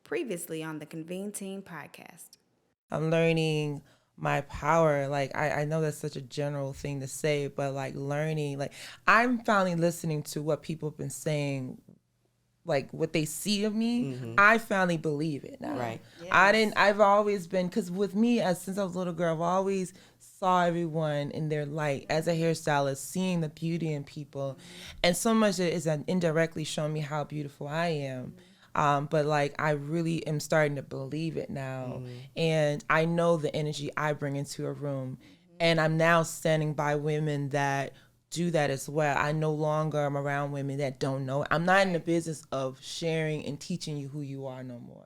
Previously on the Convene Team podcast. I'm learning my power. Like, I know that's such a general thing to say, but like learning, like I'm finally listening to what people have been saying, like what they see of me. I finally believe it now. Right. Yes. I've always been, because with me, since I was a little girl, I've always saw everyone in their light as a hairstylist, seeing the beauty in people. And so much that is indirectly showing me how beautiful I am. But like I really am starting to believe it now, and I know the energy I bring into a room, and I'm now standing by women that do that as well. I no longer am around women that don't know. I'm not in the business of sharing and teaching you who you are no more.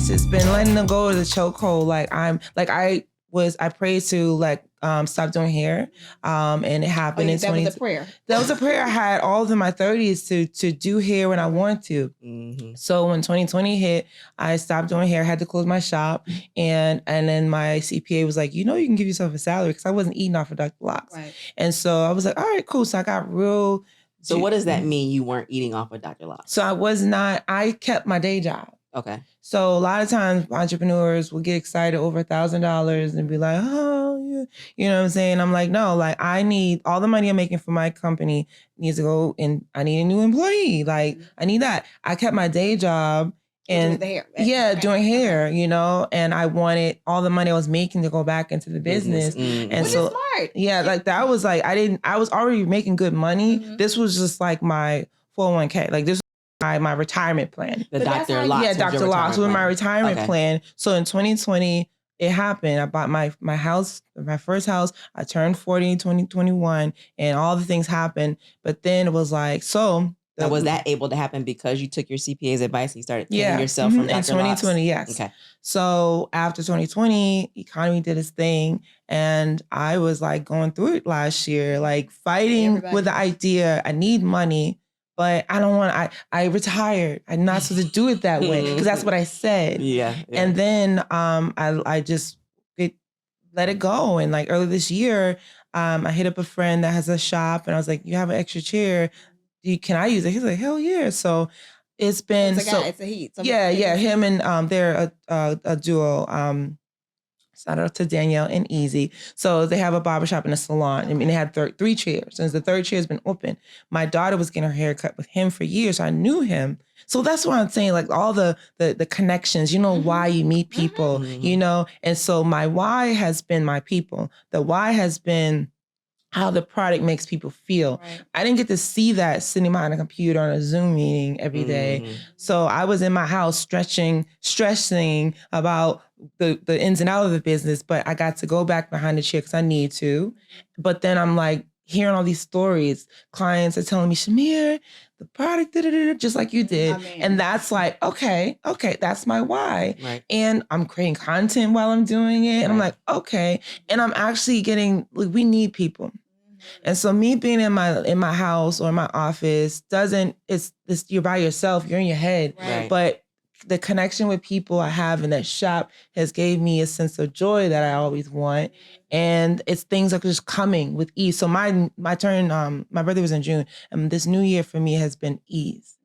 It's been letting them go to the chokehold. I prayed to stop doing hair. And it happened in 20. That was a prayer. That was a prayer I had all through my 30s to do hair when I wanted to. So when 2020 hit, I stopped doing hair, had to close my shop. And then my CPA was like, you can give yourself a salary, because I wasn't eating off of Dr. Locs. Right. And so I was like, all right, cool. So I got real. So what does that mean, you weren't eating off of Dr. Locs? So I kept my day job. Okay. So a lot of times entrepreneurs will get excited over $1,000 and be like, oh, yeah. You know what I'm saying? I'm like, no, like I need all the money I'm making for my company needs to go, and I need a new employee. Like I need that. I kept my day job and doing hair. doing hair, and I wanted all the money I was making to go back into the business. And Which so is smart. Yeah, like that was like, I was already making good money. This was just like my 401k. Like this my retirement plan. The Dr. Locs. Yeah, Dr. Locs was my retirement plan. So in 2020, it happened. I bought my house, my first house. I turned 40 in 2021, and all the things happened. But then it was like, Now, was that able to happen because you took your CPA's advice and you started paying yourself from Dr. in 2020, Locs? yes. Okay. So after 2020, economy did its thing, and I was like going through it last year, like fighting with the idea, I need money, but I don't want. I retired. I'm not supposed to do it that way, because that's what I said. Yeah. And then I just let it go. And like early this year, I hit up a friend that has a shop, and I was like, "You have an extra chair? Can I use it?" He's like, "Hell yeah!" So it's been It's a heat. So yeah. Him and they're a duo. Shout out to Danielle and Easy. So they have a barbershop and a salon. I mean, they had three chairs. Since the third chair has been open, my daughter was getting her hair cut with him for years. So I knew him. So that's what I'm saying. Like all the connections, why you meet people, And so my why has been my people. The why has been how the product makes people feel. Right. I didn't get to see that sitting behind a computer on a Zoom meeting every day. So I was in my house stressing about the ins and outs of the business, but I got to go back behind the chair because I need to. But then I'm like hearing all these stories. Clients are telling me, Chimere, the product, just like you did. And that's like, okay, that's my why. Right. And I'm creating content while I'm doing it. And I'm like, okay. And I'm actually getting, we need people. And so me being in my house or in my office it's you're by yourself, you're in your head. Right. But the connection with people I have in that shop has gave me a sense of joy that I always want. And it's things that are just coming with ease. So my turn, my birthday was in June, and this new year for me has been ease.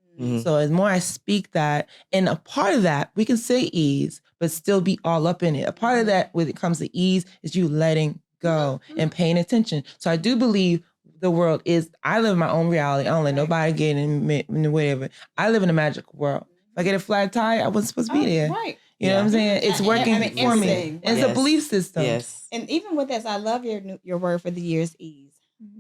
So as more I speak that, and a part of that, we can say ease, but still be all up in it. A part of that when it comes to ease is you letting go and paying attention. So I do believe the world is, I live my own reality. I don't let nobody get in the way of it. I live in a magical world. If I get a flat tire, I wasn't supposed to be there. Right. You know what I'm saying? It's working for me. It's a belief system. Yes. And even with this, I love your word for the year is ease.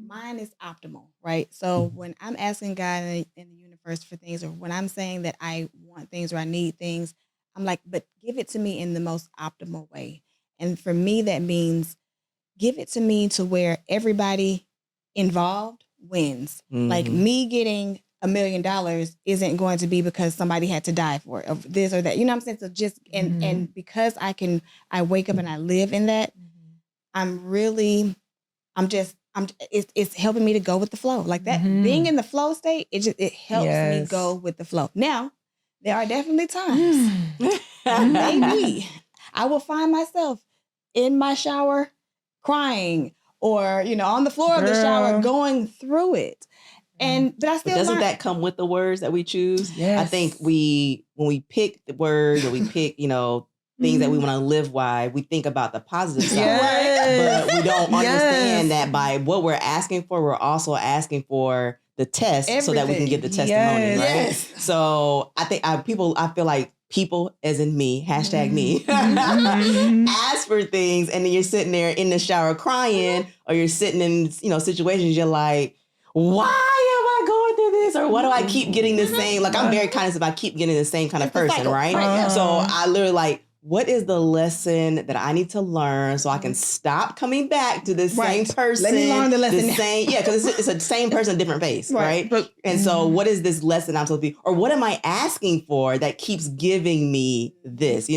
Mine is optimal, right? So when I'm asking God in the universe for things, or when I'm saying that I want things or I need things, I'm like, but give it to me in the most optimal way. And for me, that means give it to me to where everybody involved wins. Like me getting $1 million isn't going to be because somebody had to die for it, of this or that. You know what I'm saying? So just and because I wake up and I live in that, I'm it's helping me to go with the flow. Like that, being in the flow state, it helps me go with the flow. Now, there are definitely times, maybe I will find myself in my shower crying, or on the floor of the shower going through it. But I still doesn't that come with the words that we choose? Yes. I think when we pick the words, or we pick, things that we want to live by, we think about the positive side, but we don't understand that by what we're asking for, we're also asking for the test so that we can get the testimony, right? Yes. So I think I feel like people, as in me, hashtag me, ask for things, and then you're sitting there in the shower crying, or you're sitting in, situations you're like, why am I going through this? Or why do I keep getting the same? Like, I'm very conscious if I keep getting the same kind of person, right? So I literally like, what is the lesson that I need to learn so I can stop coming back to the same person? Let me learn the lesson. Because it's the same person, different face, right? And so what is this lesson I'm supposed to be, or what am I asking for that keeps giving me this,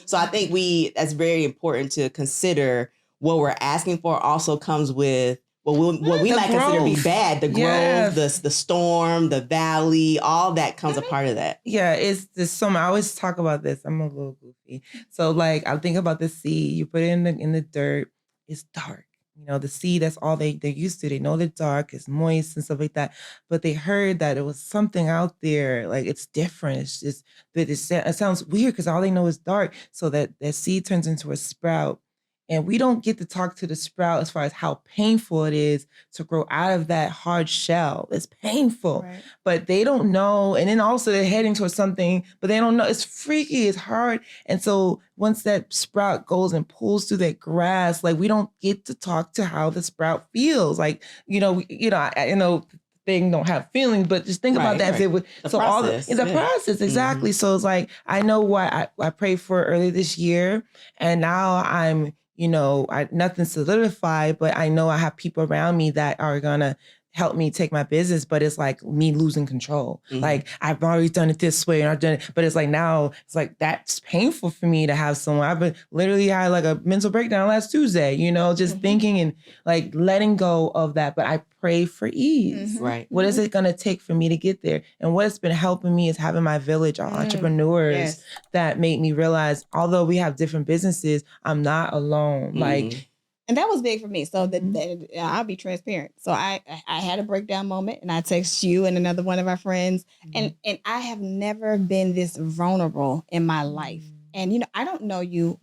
So I think that's very important to consider. What we're asking for also comes with what we might consider to be bad, the growth, the storm, the valley, all that comes a part of that. Yeah, it's this. I always talk about this. I'm a little goofy, so like I think about the seed. You put it in the dirt. It's dark. The seed. That's all they're used to. They know the dark. It's moist and stuff like that. But they heard that it was something out there. Like it's different. It's just that it sounds weird because all they know is dark. So that seed turns into a sprout. And we don't get to talk to the sprout as far as how painful it is to grow out of that hard shell. It's painful, but they don't know. And then also they're heading towards something, but they don't know. It's freaky, it's hard. And so once that sprout goes and pulls through that grass, like we don't get to talk to how the sprout feels. Like, I know thing don't have feelings, but just think about that. If it would, the so process, all the process, exactly. So it's like, I know what I prayed for earlier this year, and now I'm, nothing solidified, but I know I have people around me that are gonna help me take my business, but it's like me losing control. Like I've already done it this way and I've done it, but it's like now it's like that's painful for me to have someone. I've been literally had like a mental breakdown last Tuesday, just thinking and like letting go of that. But I pray for ease. Right. What is it going to take for me to get there? And what's been helping me is having my village of entrepreneurs that make me realize, although we have different businesses, I'm not alone. Like, and that was big for me. So that I'll be transparent. So I had a breakdown moment, and I text you and another one of our friends, and I have never been this vulnerable in my life. And I don't know you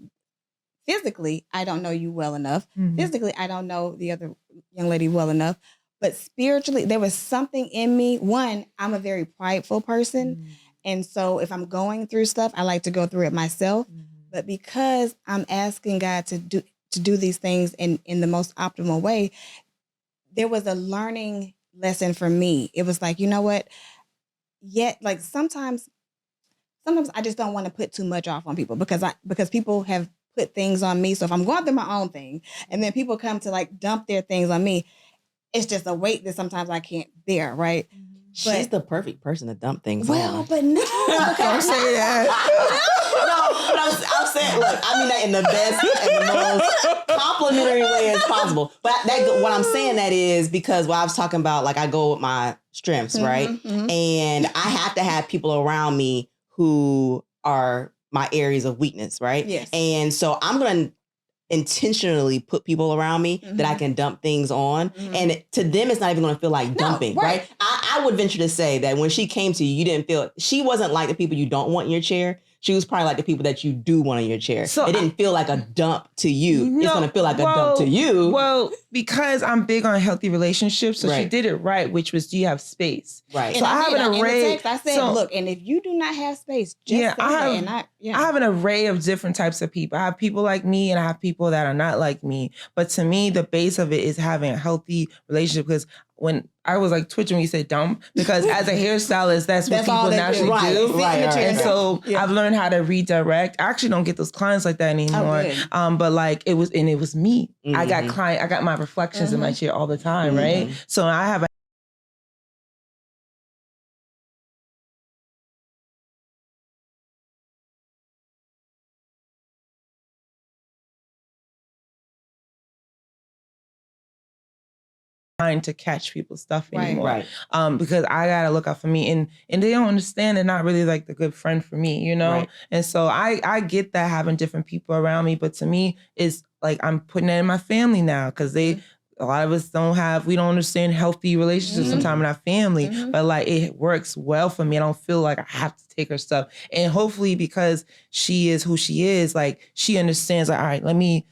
physically. I don't know you well enough. Physically, I don't know the other young lady well enough. But spiritually, there was something in me. One, I'm a very prideful person, and so if I'm going through stuff, I like to go through it myself. But because I'm asking God to do these things in the most optimal way, there was a learning lesson for me. It was like, you know what? Yet, like sometimes I just don't want to put too much off on people because people have put things on me. So if I'm going through my own thing and then people come to like dump their things on me, it's just a weight that sometimes I can't bear, right? She's the perfect person to dump things on. But no. Don't say that. No, but I'm saying, look, I mean that in the best and the most complimentary way as possible. But what I'm saying that is because I was talking about, like, I go with my strengths, right? And I have to have people around me who are my areas of weakness, right? Yes. And so I'm going to intentionally put people around me that I can dump things on. And to them, it's not even going to feel like dumping, right? I would venture to say that when she came to you, you didn't feel, she wasn't like the people you don't want in your chair. She was probably like the people that you do want in your chair. So it didn't feel like a dump to you. No, it's going to feel like a dump to you. Well, because I'm big on healthy relationships, so she did it right, which was, do you have space? Right. And so I have an array. I said, look, and if you do not have space, just I have an array of different types of people. I have people like me and I have people that are not like me. But to me, the base of it is having a healthy relationship, because when I was like twitching when you said dump, because as a hairstylist, that's what people naturally do. And so I've learned how to redirect. I actually don't get those clients like that anymore. But like it was me. I got my reflections in my chair all the time, right? So I have trying to catch people's stuff anymore. Right. Because I gotta look out for me, and they don't understand. They're not really like the good friend for me, you know. Right. And so I get that having different people around me, but to me, it's like I'm putting that in my family now because a lot of us we don't understand healthy relationships sometimes in our family, but like it works well for me. I don't feel like I have to take her stuff. And hopefully because she is who she is, like she understands like, all right, let me,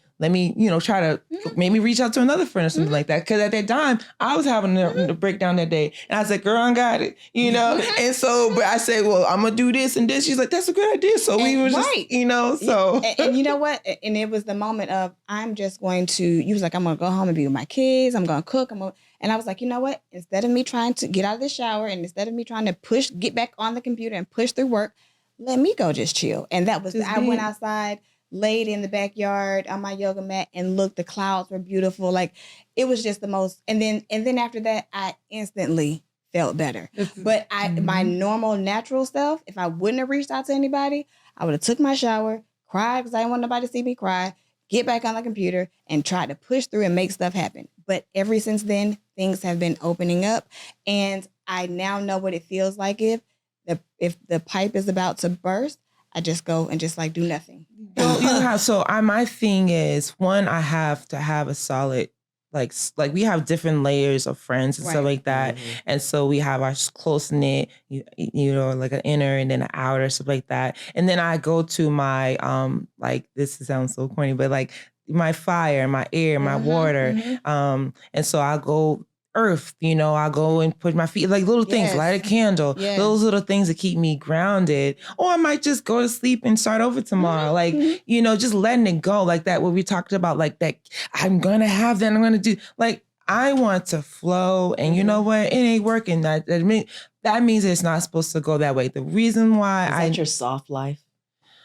try to maybe reach out to another friend or something like that. Cause at that time I was having a breakdown that day and I said, girl, I got it, And so, but I said, well, I'm gonna do this and this. She's like, that's a good idea. So we were just, so. And you know what? And it was the moment of, I'm just going to, you was like, I'm gonna go home and be with my kids. I'm gonna cook. And I was like, you know what? Instead of me trying to get out of the shower and instead of me trying to get back on the computer and push through work, let me go just chill. And that was, I went outside, laid in the backyard on my yoga mat and looked, the clouds were beautiful. Like it was just the most, and then after that, I instantly felt better. But my normal natural self, if I wouldn't have reached out to anybody, I would have took my shower, cried because I didn't want nobody to see me cry, get back on the computer and try to push through and make stuff happen. But ever since then, things have been opening up and I now know what it feels like if the pipe is about to burst. I just go and just like do nothing. Well, so my thing is, one, I have to have a solid, like we have different layers of friends and stuff like that. And so we have our close knit, like an inner and then an outer, stuff like that. And then I go to my, like, this sounds so corny, but like my fire, my air, my water. And so I go earth, I go and put my feet, like little things, light a candle, those little things that keep me grounded. Or I might just go to sleep and start over tomorrow. Like, just letting it go like that. What we talked about, like that, I'm going to have that, I'm going to do, like, I want to flow and you know what? It ain't working. That means it's not supposed to go that way. The reason why Is that your soft life?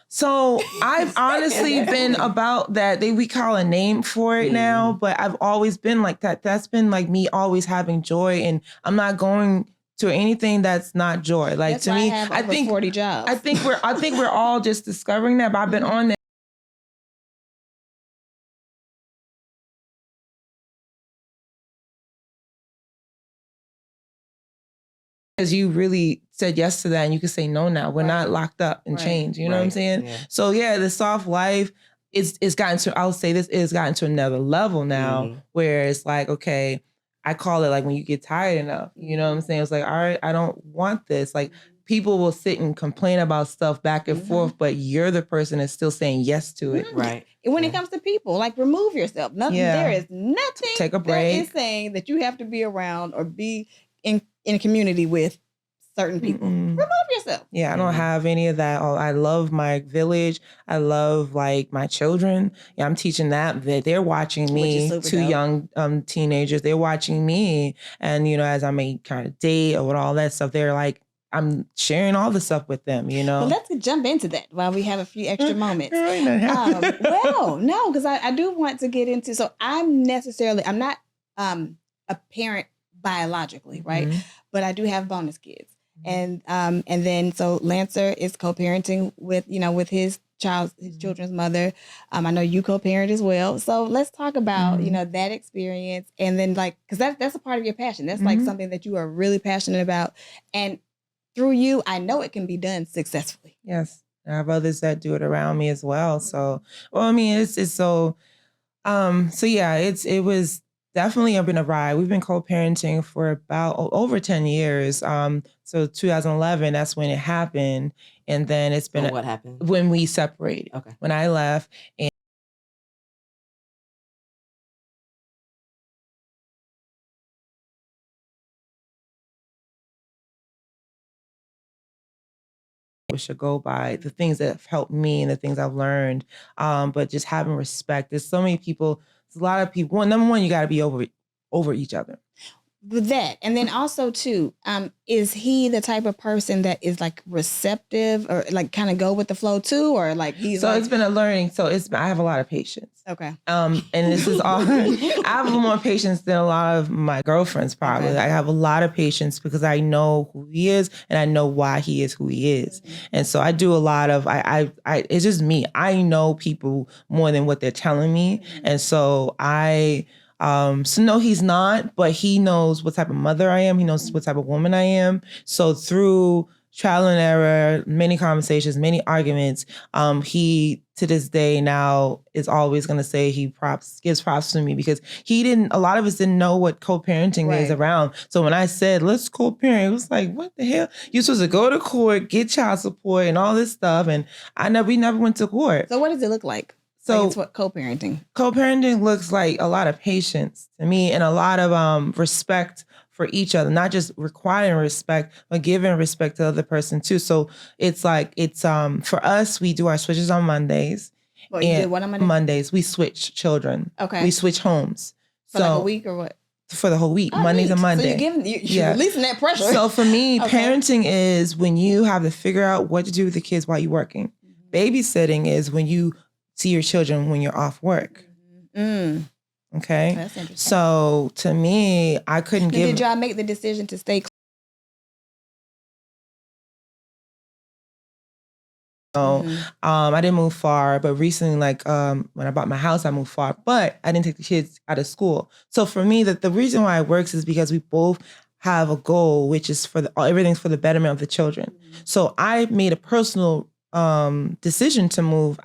So I've honestly been about that. We call a name for it now, but I've always been like that. That's been like me always having joy, and I'm not going to anything that's not joy. Like that's to me, I think 40 jobs. I think we're all just discovering that. But I've been on that. As you really said yes to that and you can say no now. We're not locked up and chains. You know what I'm saying? Yeah. So the soft life it's gotten to, I'll say this, it's gotten to another level now where it's like, okay, I call it like when you get tired enough, you know what I'm saying? It's like, all right, I don't want this. Like people will sit and complain about stuff back and forth, but you're the person that's still saying yes to it. Right. When it comes to people, like remove yourself. Nothing. There is nothing. Take a break. That is saying that you have to be around or be in a community with certain people. Remove yourself. Yeah, I don't have any of that. I love my village. I love like my children. Yeah, I'm teaching that they're watching me. Two young teenagers. They're watching me, and as I may kind of date or with all that stuff, they're like, I'm sharing all the stuff with them. Well, let's jump into that while we have a few extra moments. Well, no, because I do want to get into. So I'm not a parent biologically, right? But I do have bonus kids. And then so Lancer is co-parenting with his children's mother. I know you co-parent as well. So let's talk about that experience, and then like because that's a part of your passion. That's like something that you are really passionate about, and through you, I know it can be done successfully. Yes, I have others that do it around me as well. So it's so it was definitely been a ride. We've been co-parenting for about over 10 years. So 2011, that's when it happened. And then it's been what happened? When we separated. Okay. When I left. And should go by the things that have helped me and the things I've learned. But just having respect. There's so many people. There's a lot of people. Well, number one, you got to be over each other. With that, and then also too, is he the type of person that is like receptive or like kind of go with the flow too, or like he's? So it's been a learning. So I have a lot of patience. Okay. And this is all. I have more patience than a lot of my girlfriends probably. Okay. I have a lot of patience because I know who he is and I know why he is who he is, and so I do a lot of. I it's just me. I know people more than what they're telling me, and so I So no, he's not, but he knows what type of mother I am. He knows what type of woman I am. So through trial and error, many conversations, many arguments, he to this day now is always going to say gives props to me because a lot of us didn't know what co-parenting is around. So when I said, let's co-parent, it was like, what the hell? You're supposed to go to court, get child support and all this stuff. And we never went to court. So what does it look like? So it's what co-parenting. Co-parenting looks like a lot of patience to me and a lot of respect for each other, not just requiring respect, but giving respect to the other person too. So it's for us, we do our switches on Mondays. Well, you did what on Mondays? Mondays, we switch children. Okay. We switch homes. For like a week or what? For the whole week, Mondays and Mondays. So you're releasing that pressure. So for me, parenting is when you have to figure out what to do with the kids while you're working. Mm-hmm. Babysitting is when you see your children when you're off work. Mm-hmm. Okay. That's interesting. So to me, I couldn't give. Did y'all make the decision to stay? So I didn't move far, but recently, when I bought my house, I moved far, but I didn't take the kids out of school. So for me, the reason why it works is because we both have a goal, which is everything's for the betterment of the children. Mm-hmm. So I made a personal decision to move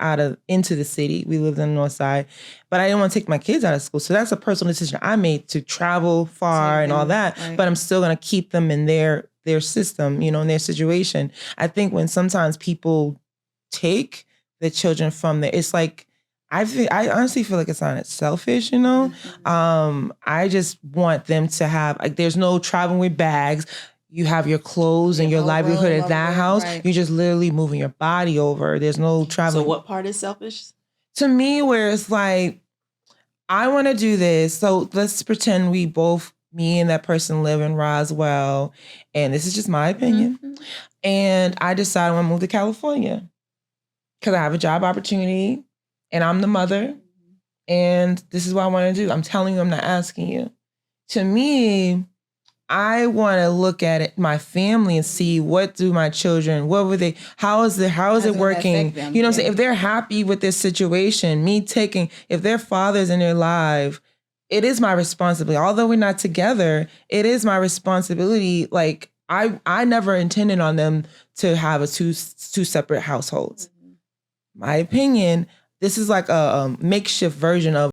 into the city. We lived on the north side, but I didn't want to take my kids out of school. So that's a personal decision I made to travel far and all that, but I'm still going to keep them in their system, in their situation. I think when sometimes people take the children from there, it's like, I honestly feel like it's not selfish, Mm-hmm. I just want them to have, there's no traveling with bags. You have your clothes and your livelihood at that house. Right. You're just literally moving your body over. There's no traveling. So what part is selfish? To me, where it's like, I want to do this. So let's pretend me and that person live in Roswell. And this is just my opinion. Mm-hmm. And I decide I want to move to California because I have a job opportunity and I'm the mother. And this is what I want to do. I'm telling you, I'm not asking you. To me, I want to look at it, my family, and see what do my children, what were they, how is it working? You know what I'm saying? If they're happy with this situation, if their father's in their life, it is my responsibility. Although we're not together, it is my responsibility. Like I never intended on them to have two separate households. Mm-hmm. My opinion, this is like a makeshift version of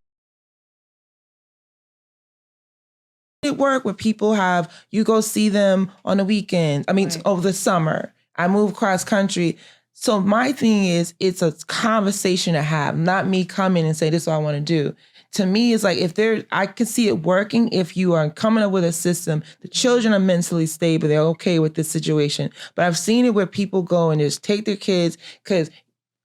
work where people you go see them on the weekend. Over the summer. I move cross country. So my thing is, it's a conversation to have, not me coming and say, this is what I want to do. To me, it's like, I can see it working if you are coming up with a system. The children are mentally stable. They're okay with this situation. But I've seen it where people go and just take their kids because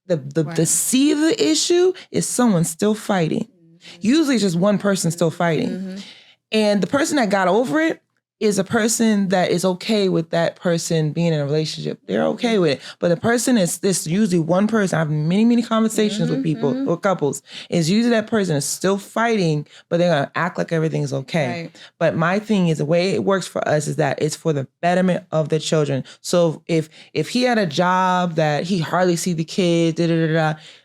the seed of the issue is someone still fighting. Mm-hmm. Usually it's just one person still fighting. Mm-hmm. And the person that got over it is a person that is okay with that person being in a relationship. They're okay with it. But the person is this usually one person. I have many, many conversations with people or couples. Is usually that person is still fighting, but they're going to act like everything's okay. Right. But my thing is the way it works for us is that it's for the betterment of the children. So if he had a job that he hardly see the kids,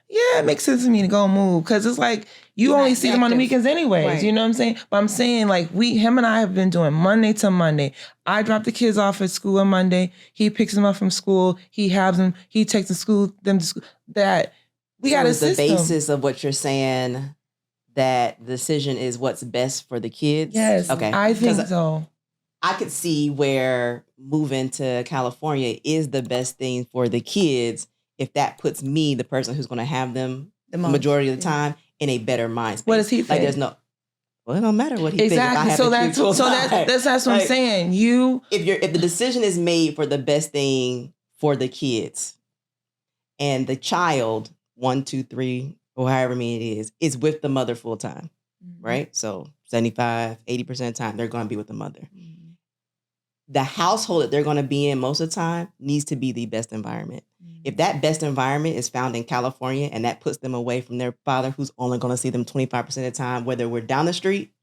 yeah, it makes sense to me to go move. Because it's like, you only see them on the weekends anyways. Right. You know what I'm saying? But I'm saying like him and I have been doing Monday to Monday. I drop the kids off at school on Monday. He picks them up from school. He has them. He takes them to school. That we got a system. The basis of what you're saying, that the decision is what's best for the kids? Yes. Okay. I think so. I could see where moving to California is the best thing for the kids if that puts me, the person who's going to have them the majority of the time, in a better mind space. What does he think? Like there's no, it don't matter what he exactly. thinks. That's what I'm saying. If the decision is made for the best thing for the kids, and the child 1, 2, 3, or however many it is with the mother full time, right? So 75, 80% of the time they're going to be with the mother. Mm-hmm. The household that they're going to be in most of the time needs to be the best environment. If that best environment is found in California and that puts them away from their father, who's only going to see them 25% of the time, whether we're down the street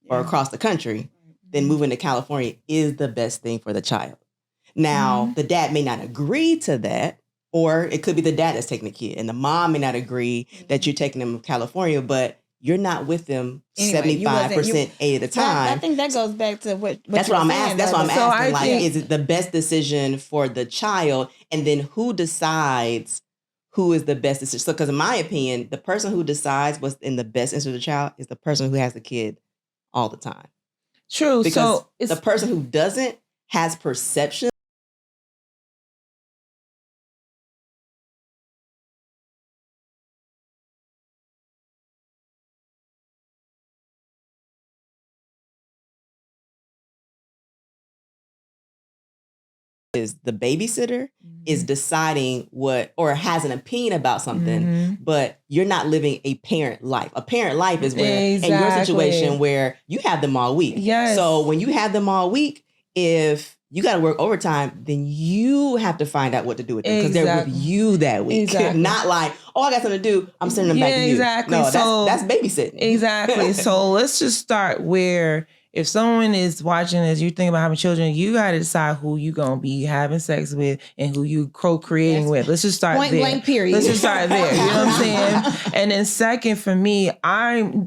or across the country, then moving to California is the best thing for the child. Now, the dad may not agree to that, or it could be the dad that's taking the kid and the mom may not agree that you're taking them to California, but you're not with them Anyway, 75% of the time. I think that goes back to what That's what I'm asking. That's what I'm asking. Like, think, is it the best decision for the child? And then who decides who is the best decision? So, because in my opinion, the person who decides what's in the best interest of the child is the person who has the kid all the time. True. Because So it's the person who doesn't has perception. Is the babysitter is deciding what, or has an opinion about something, but you're not living a parent life. A parent life is where in your situation where you have them all week. Yes. So when you have them all week, if you got to work overtime, then you have to find out what to do with them because they're with you that week. Not like, oh, I got something to do, I'm sending them back to you. Exactly. No, so, that's babysitting. Exactly. So let's just start where if someone is watching as you think about having children, you got to decide who you going to be having sex with and who you co-creating with. Let's just start point there. blank period. Let's just start there. You know what I'm saying? And then second for me,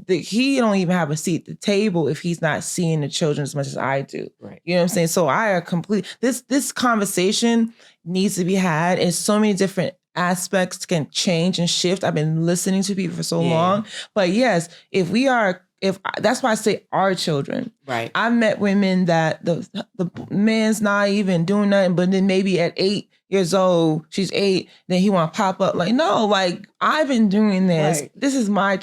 he don't even have a seat at the table if he's not seeing the children as much as I do. Right. You know what I'm saying? So this conversation needs to be had in so many different aspects can change and shift. I've been listening to people for so long, but yes, if that's why I say our children. Right. I've met women that the man's not even doing nothing, but then maybe at 8 years old, she's 8, then he want to pop up like, no, like I've been doing this. Right. This is my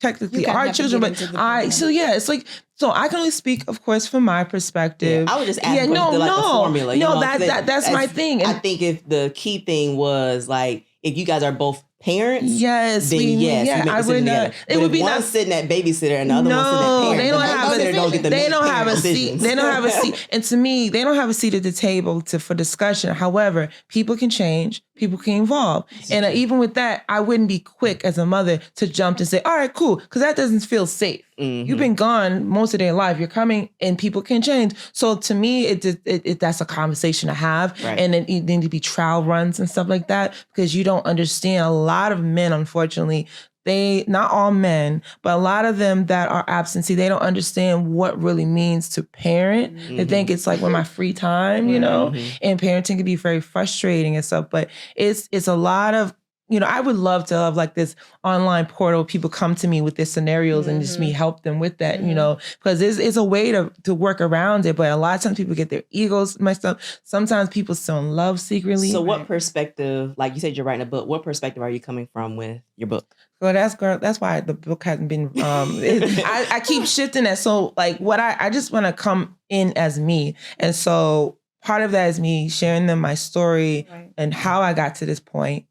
technically our children, but it's like. So I can only speak, of course, from my perspective. Yeah, I would just ask the formula. No, that's my thing. I think if the key thing was like, if you guys are both parents, yes, then I would not. It would be one sitting at babysitter and the other one sitting at parent. They don't have a seat. Decisions. They don't have a seat. And to me, they don't have a seat at the table for discussion. However, people can change. People can evolve. And even with that, I wouldn't be quick as a mother to jump and say, all right, cool. Because that doesn't feel safe. Mm-hmm. You've been gone most of their life. You're coming and people can change. So to me, that's a conversation to have. Right. And it need to be trial runs and stuff like that because you don't understand. A lot of men, unfortunately, not all men, but a lot of them that are absentee, they don't understand what really means to parent. Mm-hmm. They think it's like with my free time, you know, and parenting can be very frustrating and stuff, but it's a lot of, you know, I would love to have like this online portal. People come to me with their scenarios and just me help them with that, you know, because it's a way to work around it. But a lot of times people get their egos messed up. Sometimes people still in love secretly. So what perspective, like you said, you're writing a book. What perspective are you coming from with your book? Well, that's why the book hasn't been, I keep shifting that. So like I just want to come in as me. And so part of that is me sharing them my story and how I got to this point.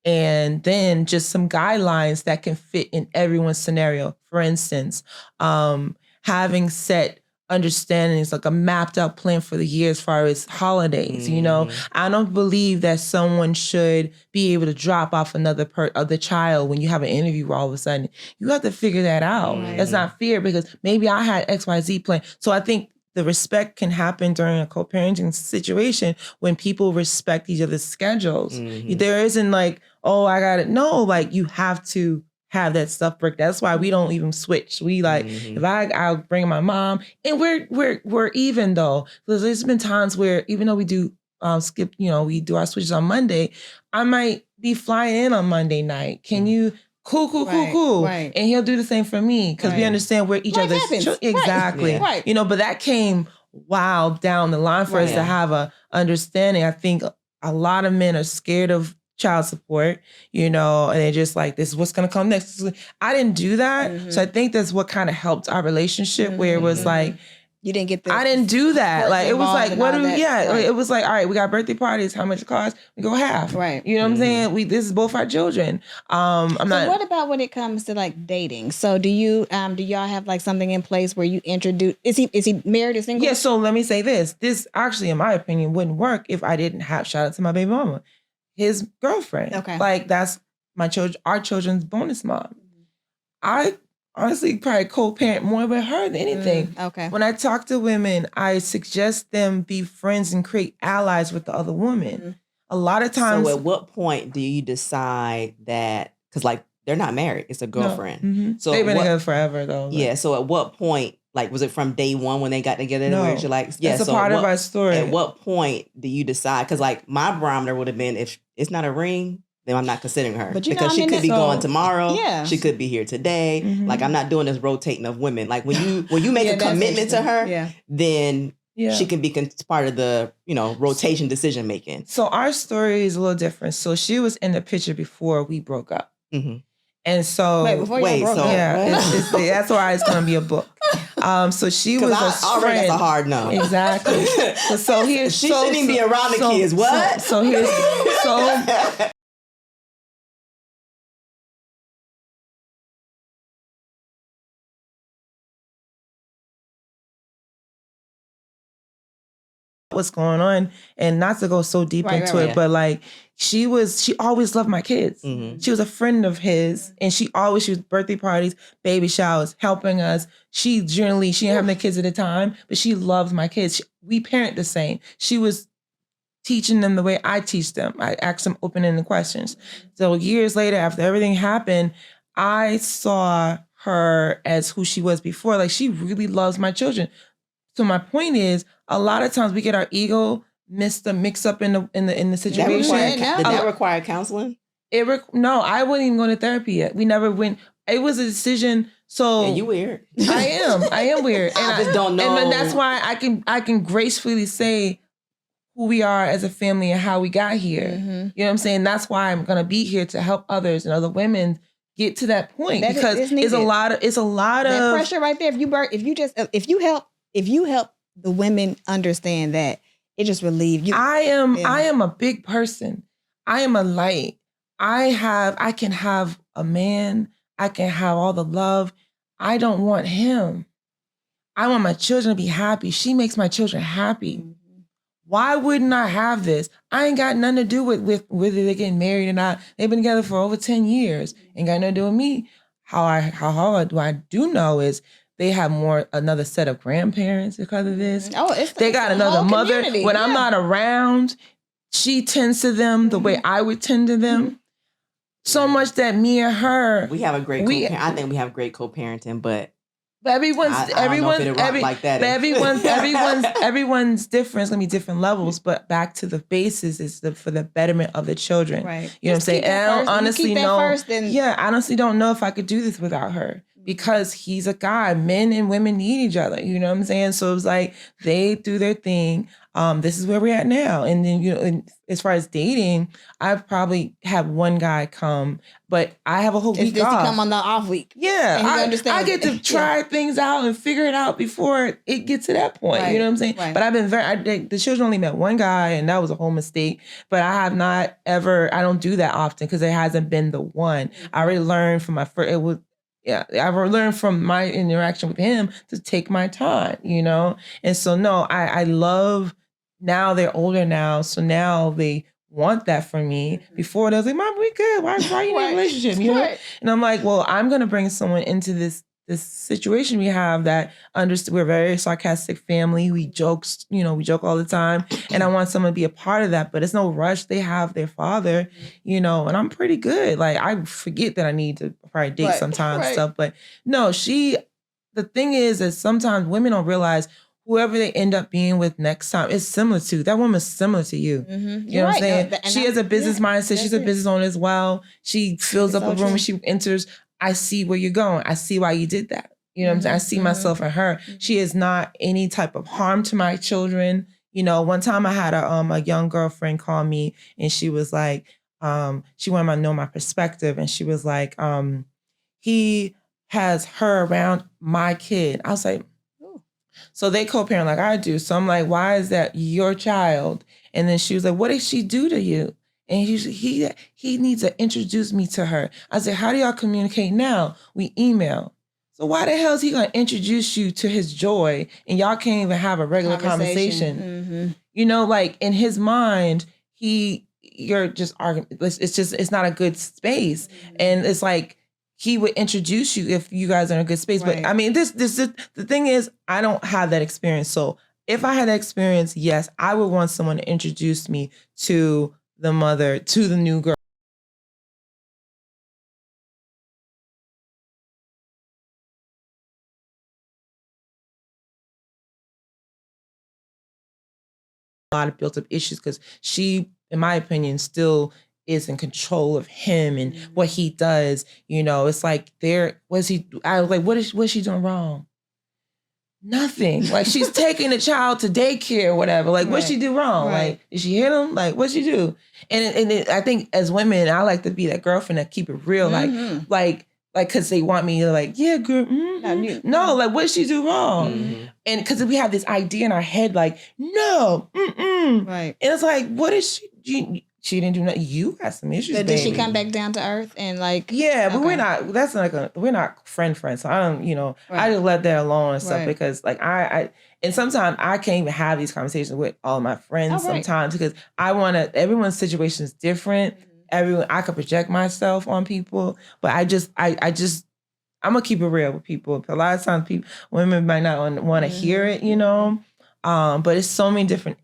And then just some guidelines that can fit in everyone's scenario. For instance, having set understandings, like a mapped out plan for the year as far as holidays, you know. I don't believe that someone should be able to drop off another other child when you have an interview all of a sudden. You have to figure that out. That's not fair because maybe I had XYZ plan. So I think the respect can happen during a co-parenting situation when people respect each other's schedules. There isn't like, oh, I got it. No, like you have to have that stuff break. That's why we don't even switch. We like, if I'll bring my mom and we're even though. There's been times where even though we do skip, you know, we do our switches on Monday, I might be flying in on Monday night. Can you cool. Right. And he'll do the same for me because we understand where each other's exactly. Right. You know, but that came down the line for us to have a understanding. I think a lot of men are scared of child support, you know, and they're just like, this is what's going to come next. I didn't do that. So I think that's what kind of helped our relationship where it was like, you didn't get I didn't do that. Like, it was like, what do we, it was like, all right, we got birthday parties. How much it costs? We go half. Right. You know what I'm saying? This is both our children. What about when it comes to like dating? So do y'all have like something in place where you introduce, is he married or single? Yeah. So let me say this. This actually, in my opinion, wouldn't work if I didn't have, shout out to my baby mama, his girlfriend. Okay. Like that's our children's bonus mom. I honestly probably co-parent more with her than anything. Okay. When I talk to women, I suggest them be friends and create allies with the other woman. A lot of times. So at what point do you decide that, because like they're not married. It's a girlfriend. No. Mm-hmm. So they've been together forever though. Yeah. So at what point, like, was it from day one when they got together? No, where you're like, yeah, that's a part of our story. At what point do you decide? Because like my barometer would have been, if it's not a ring, then I'm not considering her. But because she could be going tomorrow. Yeah. She could be here today. Mm-hmm. Like, I'm not doing this rotating of women. Like when you make a commitment to her, then she can be part of the, rotation decision making. So our story is a little different. So she was in the picture before we broke up. Mm-hmm. And so that's why it's going to be a book. So she was already that's a hard no. Exactly. So here's she shouldn't even be around the kids. What? So here's what's going on, and not to go so deep into it, but like she always loved my kids. Mm-hmm. She was a friend of his, and she was birthday parties, baby showers, helping us. She didn't have the kids at the time, but she loves my kids. We parent the same. She was teaching them the way I teach them. I ask them open-ended questions. So years later, after everything happened, I saw her as who she was before. Like, she really loves my children. So my point is, a lot of times we get our ego mixed up in the situation. Did that require counseling? No, I wasn't even going to therapy yet. We never went. It was a decision. So yeah, you weird. I am weird, and I just don't know. And that's why I can gracefully say who we are as a family and how we got here. Mm-hmm. You know what I'm saying? That's why I'm going to be here to help others and other women get to that point, because it's a lot of that pressure right there. If you help the women understand that, it just relieves you. I am a big person. I am a light. I can have a man. I can have all the love. I don't want him. I want my children to be happy. She makes my children happy. Mm-hmm. Why wouldn't I have this? I ain't got nothing to do with whether they're getting married or not. They've been together for over 10 years. Ain't got nothing to do with me. How I do know is they have another set of grandparents because of this. They got another mother. When I'm not around, she tends to them the way I would tend to them. Mm-hmm. So much that me and her, we have a great I think we have great co-parenting, but everyone's different. It's gonna be different levels, but back to the basis is for the betterment of the children. Right. You know what I'm saying? And I don't honestly know. I honestly don't know if I could do this without her, because he's a guy. Men and women need each other. You know what I'm saying? So it was like they do their thing. This is where we're at now. And then, as far as dating, I've probably had one guy come, but I have a whole week off. Come on the off week. Yeah. I get to try things out and figure it out before it gets to that point. Right. You know what I'm saying? Right. But I've been the children only met one guy, and that was a whole mistake. But I have not ever, I don't do that often because it hasn't been the one. Mm-hmm. I already learned from my first, I've learned from my interaction with him to take my time, And so, no, I love, now they're older now, so now they want that from me. Before, they was like, Mom, we good. Why are you in a relationship? Right. And I'm like, well, I'm going to bring someone into this situation we have that we're a very sarcastic family. We joke all the time. And I want someone to be a part of that, but it's no rush. They have their father, and I'm pretty good. Like, I forget that I need to probably date sometimes and stuff, but no, the thing is that sometimes women don't realize whoever they end up being with next time is similar to, that woman's similar to you. Mm-hmm. You know what I'm saying? She has a business mindset. She's a business owner as well. She fills up a room when she enters. I see where you're going. I see why you did that. You know what I'm saying? I see myself in her. She is not any type of harm to my children. One time I had a young girlfriend call me, and she was like, she wanted to know my perspective. And she was like, he has her around my kid. I was like, so they co-parent like I do. So I'm like, why is that your child? And then she was like, what did she do to you? And he needs to introduce me to her. I said, how do y'all communicate now? We email. So why the hell is he going to introduce you to his joy and y'all can't even have a regular conversation? Mm-hmm. Like in his mind, you're just arguing. It's not a good space. Mm-hmm. And it's like, he would introduce you if you guys are in a good space. Right. But I mean, the thing is, I don't have that experience. So if I had that experience, yes, I would want someone to introduce me to the mother, to the new girl. a lot of built up issues because she, in my opinion, still is in control of him and what he does. It's like I was like, what's she doing wrong? Nothing. Like, she's taking the child to daycare or whatever. Like, what'd she do wrong? Right. Like, did she hit him? Like, what'd she do? And I think as women, I like to be that girlfriend that keep it real. Like, because they want me to like, yeah, girl. No, like, what'd she do wrong? And because we have this idea in our head, like, no, Right. And it's like, what is she? She didn't do nothing. You got some issues, Did baby. she come back down to earth and like? Yeah, but okay. we're not friends. So I don't, I just let that alone and stuff because like and sometimes I can't even have these conversations with all my friends sometimes because everyone's situation is different. I could project myself on people, but I'm gonna keep it real with people. A lot of times women might not want to hear it, but it's so many different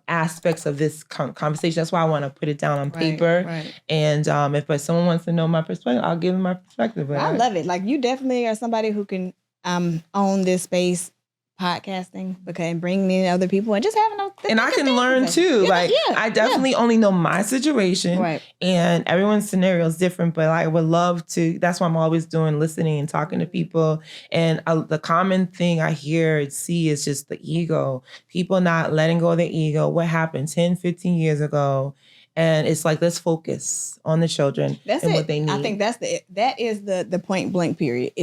aspects of this conversation. That's why I want to put it down on paper. Right. And if someone wants to know my perspective, I'll give them my perspective. I love it. Like, you definitely are somebody who can own this space, podcasting, and bring in other people and just having those. And I can learn too. I definitely only know my situation, right? And everyone's scenario is different. But I would love to. That's why I'm always doing listening and talking to people. And the common thing I hear and see is just the ego. People not letting go of their ego. What happened 10, 15 years ago? And it's like, let's focus on the children and what they need. I think that is the point blank period.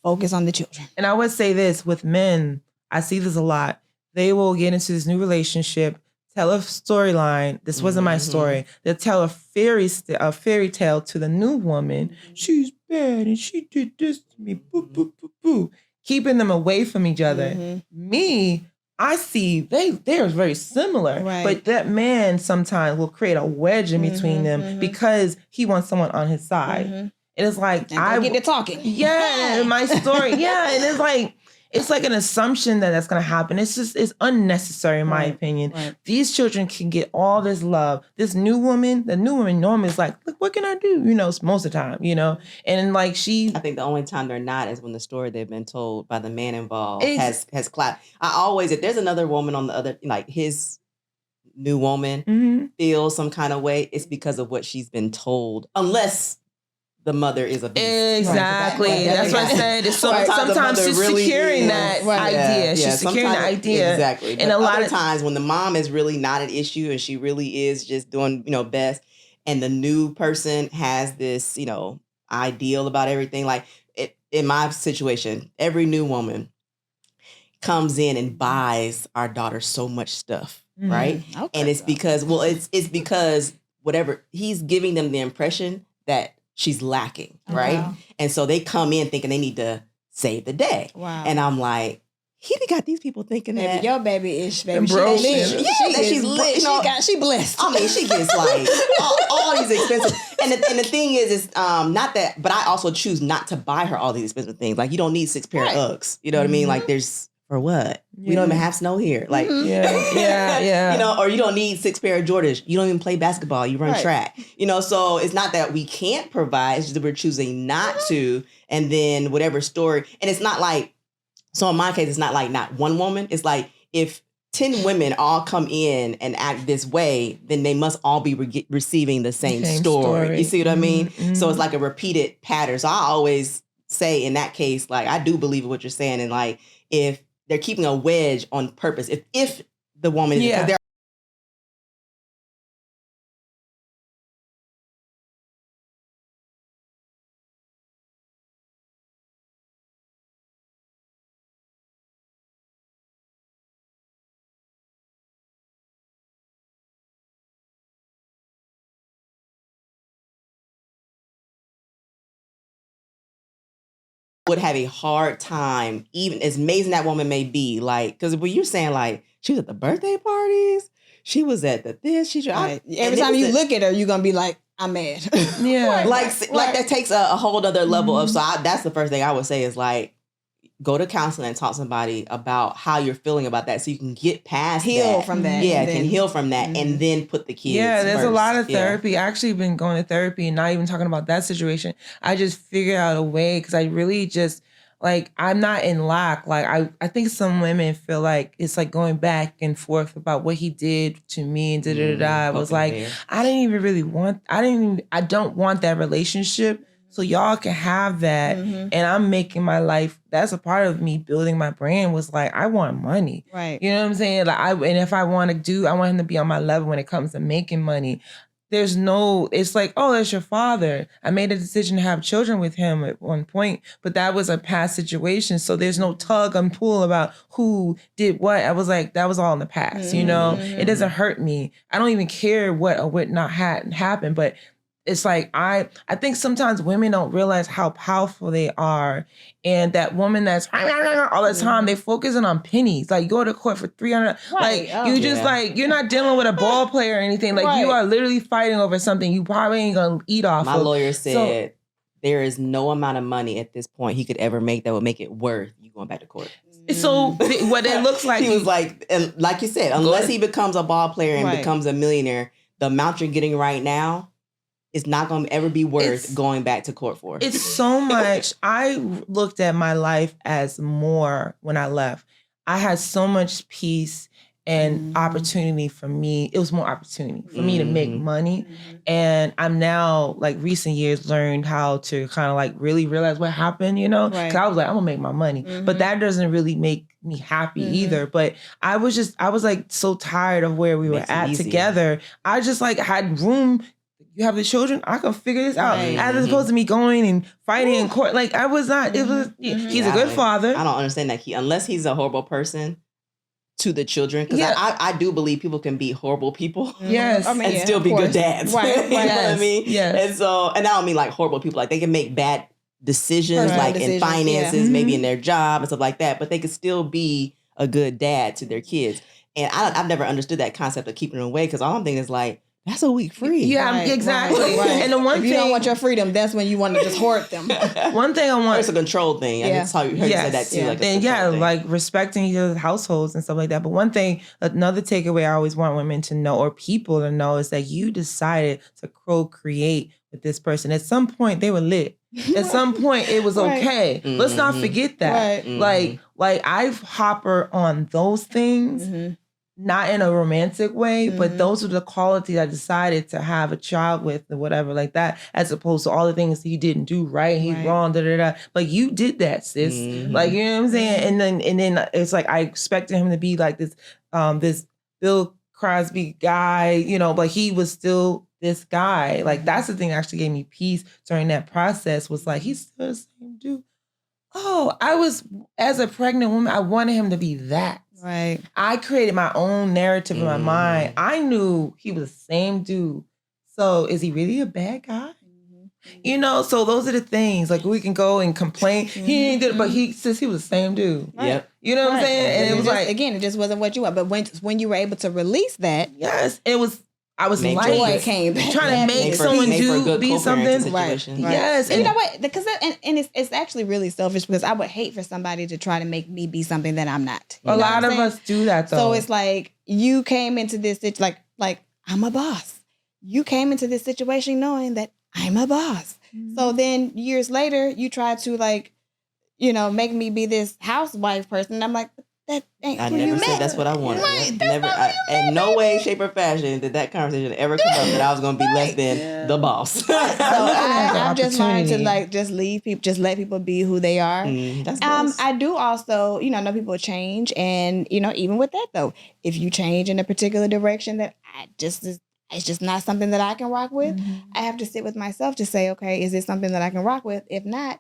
Focus on the children. And I would say this with men, I see this a lot. They will get into this new relationship, tell a storyline. This wasn't my story. They'll tell a fairy tale to the new woman. She's bad and she did this to me. Boo, boo, boo, boo. Keeping them away from each other. Me, I see they're very similar. Right. But that man sometimes will create a wedge in between them because he wants someone on his side. And it's like, I get to talking. Yeah, my story. Yeah, and it's like an assumption that that's going to happen. It's unnecessary in my opinion. Right. These children can get all this love. The new woman normally is like, look, what can I do? Most of the time, and like I think the only time they're not is when the story they've been told by the man involved has clapped. If there's another woman on the other, like his new woman feels some kind of way, it's because of what she's been told, unless the mother is a beast. Exactly. Right. That's what I said. It's sometimes she's really securing that idea. She's securing the idea. Exactly. And a lot of times when the mom is really not an issue and she really is just doing, best, and the new person has this, ideal about everything. Like in my situation, every new woman comes in and buys our daughter so much stuff, right? Okay. And it's because, it's because whatever, he's giving them the impression that she's lacking, right? Wow. And so they come in thinking they need to save the day. Wow. And I'm like, he got these people thinking that your baby is baby. She's lit. She blessed. I mean, she gets like all these expensive. And the thing is not that, but I also choose not to buy her all these expensive things. Like, you don't need 6 pair of Uggs. You know what I mean? Like, there's for what? We don't even have snow here. Like, yeah. Or you don't need 6 pair of Jordans. You don't even play basketball. You run track. So it's not that we can't provide. It's just that we're choosing not to. And then whatever story. And it's not like, so in my case, it's not like not one woman. It's like if 10 women all come in and act this way, then they must all be receiving the same story. You see what I mean? Mm-hmm. So it's like a repeated pattern. So I always say in that case, like, I do believe in what you're saying. And like, if they're keeping a wedge on purpose, if the woman, they're would have a hard time, even as amazing that woman may be, like, because when you're saying like she was at the birthday parties, she was at the this, every time you look at her, you're gonna be like, I'm mad. Yeah, like that takes a whole other level of. So that's the first thing I would say is like, go to counseling and talk to somebody about how you're feeling about that, so you can get past heal from that. Yeah, can heal from that, and then put the kids. Yeah, there's first. A lot of therapy. I actually been going to therapy and not even talking about that situation. I just figured out a way because I really just like I'm not in lack. Like I think some women feel like it's like going back and forth about what he did to me and I was like, I don't want that relationship. So y'all can have that. And I'm making my life, that's a part of me building my brand was like, I want money. Right. You know what I'm saying? Like and if I want him to be on my level when it comes to making money. It's like, oh, it's your father. I made a decision to have children with him at one point, but that was a past situation. So there's no tug and pull about who did what. I was like, that was all in the past, you know? It doesn't hurt me. I don't even care what or what not happened, but it's like, I think sometimes women don't realize how powerful they are. And that woman that's all the time, they focusing on pennies. Like, you go to court for $300. Right. Like, like, you're not dealing with a ball player or anything. Like, you are literally fighting over something you probably ain't going to eat off My lawyer said there is no amount of money at this point he could ever make that would make it worth you going back to court. So what it looks like. He was like, and like you said, unless he becomes a ball player and becomes a millionaire, the amount you're getting right now, it's not going to ever be worth going back to court for. It's so much. I looked at my life as more when I left. I had so much peace and opportunity for me. It was more opportunity for me to make money. And I'm now, like, recent years learned how to kind of like really realize what happened, you know? Because I was like, I'm going to make my money. But that doesn't really make me happy either. But I was like so tired of where we were at together. I just like had room. You have the children, I can figure this out. As opposed to me going and fighting in court. Like, I was not, it was, he's a good father. I don't understand that. Unless he's a horrible person to the children. Because I do believe people can be horrible people. Yes. And still be good dads. Right. You know what I mean? Yes. And so, and I don't mean like horrible people. Like, they can make bad decisions, in finances, maybe in their job and stuff like that. But they could still be a good dad to their kids. And I've never understood that concept of keeping them away. Because all I'm thinking is like, that's a week free. Yeah, exactly. Right. And the one if thing, you don't want your freedom, that's when you want to just hoard them. One thing I want, it's a control thing. I just heard you say that too. Like, and like respecting each other's households and stuff like that. But one thing, another takeaway I always want women to know or people to know is that you decided to co-create with this person. At some point, they were lit. At some point, it was okay. Let's not forget that. Like I've hopper on those things. Not in a romantic way, but those are the qualities I decided to have a child with or whatever like that, as opposed to all the things he didn't do right, he's wrong, Like, you did that, sis. Like, you know what I'm saying? And then it's like I expected him to be like this this Bill Cosby guy, you know, but he was still this guy. Like, that's the thing that actually gave me peace during that process, was like, he's still the same dude. Oh, as a pregnant woman, I wanted him to be that. Right. I created my own narrative in my mind. I knew he was the same dude. So is he really a bad guy? You know, so those are the things. Like, we can go and complain. He ain't did it, but he says he was the same dude. Right. Yep. You know what I'm saying? And it was just, like, again, it just wasn't what you want. But when you were able to release that, yes, it was. I was like joy came back. Trying to make someone be something. Right. Yes. And you know what? Because it's actually really selfish, because I would hate for somebody to try to make me be something that I'm not. A lot of us do that, though. So it's like, you came into this, like I'm a boss. You came into this situation knowing that I'm a boss. So then years later, you try to, like, you know, make me be this housewife person. And I'm like, that ain't I who never you said met. that's what I wanted. Right, Never. In no way, shape, or fashion did that conversation ever come up that I was going to be less than the boss. So I've just learned to, like, just leave people, just let people be who they are. That's nice. I do also, you know people change, and, you know, even with that though, if you change in a particular direction that it's just not something that I can rock with, I have to sit with myself to say, okay, is this something that I can rock with? If not,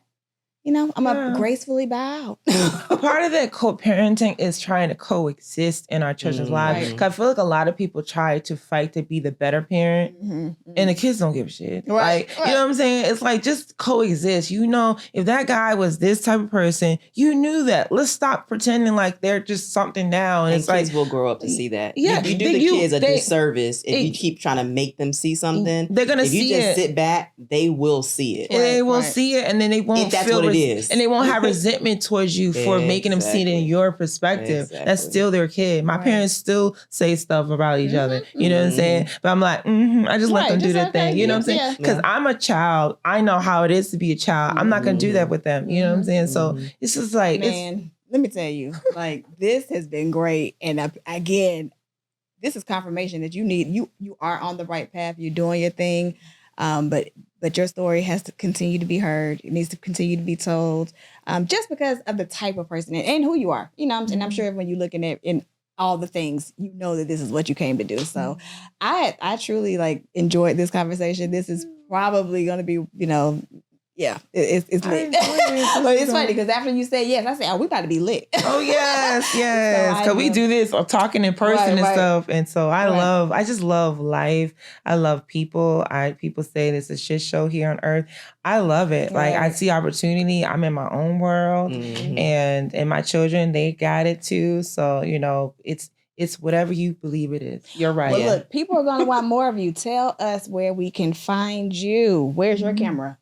you know, I'm going to gracefully bow out. Part of that co-parenting is trying to coexist in our children's lives. Because I feel like a lot of people try to fight to be the better parent, and the kids don't give a shit. Right. Like, you know what I'm saying? It's like, just coexist. You know, if that guy was this type of person, you knew that. Let's stop pretending like they're just something now. And it's kids like, will grow up to see that. Yeah, you do the kids a disservice if you keep trying to make them see something. They're going to see it. If you just sit back, they will see it. They will see it, and then they won't if that's feel what it is. And they won't have resentment towards you for making them see it in your perspective. That's still their kid. My parents still say stuff about each other. You know what I'm saying? But I'm like, I just let them do their thing. You know what I'm saying? Because I'm a child. I know how it is to be a child. I'm not going to do that with them. You know what I'm saying? So it's just like, man, let me tell you, like, this has been great. And again, this is confirmation that you are on the right path. You're doing your thing. But your story has to continue to be heard. It needs to continue to be told, just because of the type of person and who you are. You know, and I'm sure when you're looking at in all the things, you know that this is what you came to do. So I truly like enjoyed this conversation. This is probably going to be, it's lit. But it's funny because after you say yes, I say, we about to be lit. Oh yes, yes. Because we do this or talking in person and stuff. And so I just love life. I love people. People say this is a shit show here on earth. I love it. Like I see opportunity. I'm in my own world and my children, they got it too. So, it's whatever you believe it is. You're right. Well, look, people are going to want more of you. Tell us where we can find you. Where's your camera?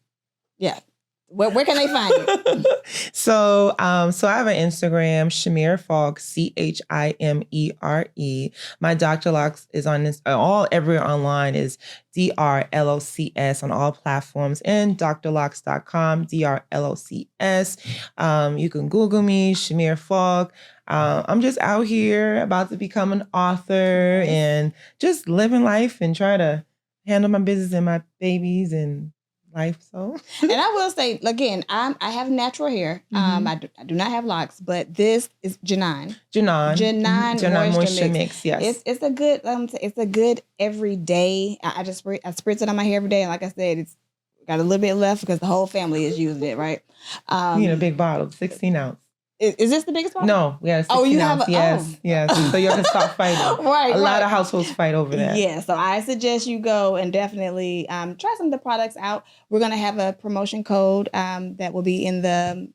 Yeah. Where can they find you? So I have an Instagram, Chimere Faulk, Chimere. My Dr. Locs is on this, everywhere online is DRLOCS on all platforms, and drlocs.com, DRLOCS. You can Google me, Chimere Faulk. I'm just out here about to become an author and just living life and try to handle my business and my babies and life. So, and I will say again, I have natural hair. I do not have locks, but this is Janine moisture mix. Yes, it's a good everyday. I spritz it on my hair every day, and like I said, it's got a little bit left because the whole family is using it. Right? You need a big bottle, 16 ounce. Is this the biggest bottle? No, we have a 16 ounce. Yes. So you have to stop fighting. A lot of households fight over that. Yeah, so I suggest you go and definitely try some of the products out. We're going to have a promotion code that will be in the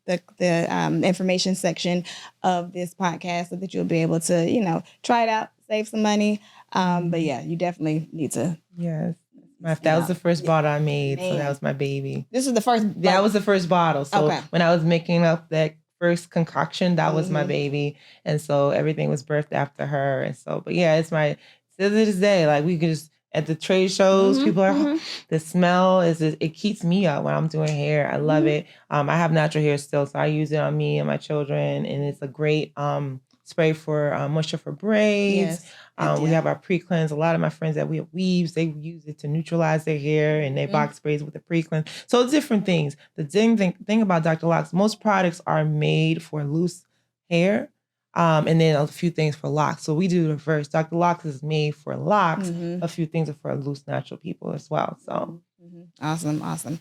information section of this podcast so that you'll be able to, try it out, save some money. But yeah, you definitely need to. Yes. That was the first bottle I made, so that was my baby. This is the first bottle? That was the first bottle. So when I was making up that first concoction, that was my baby. And so everything was birthed after her. And so, but yeah, it's my, to this day, like we could just, at the trade shows, people are, the smell it keeps me up when I'm doing hair. I love it. I have natural hair still, so I use it on me and my children. And it's a great spray for moisture for braids. We have our pre-cleanse. A lot of my friends that we have weaves, they use it to neutralize their hair, and they box braids with the pre-cleanse. So it's different things. The thing about Dr. Locs, most products are made for loose hair, and then a few things for locks. So we do the reverse. Dr. Locs is made for locks. A few things are for loose natural people as well. So awesome.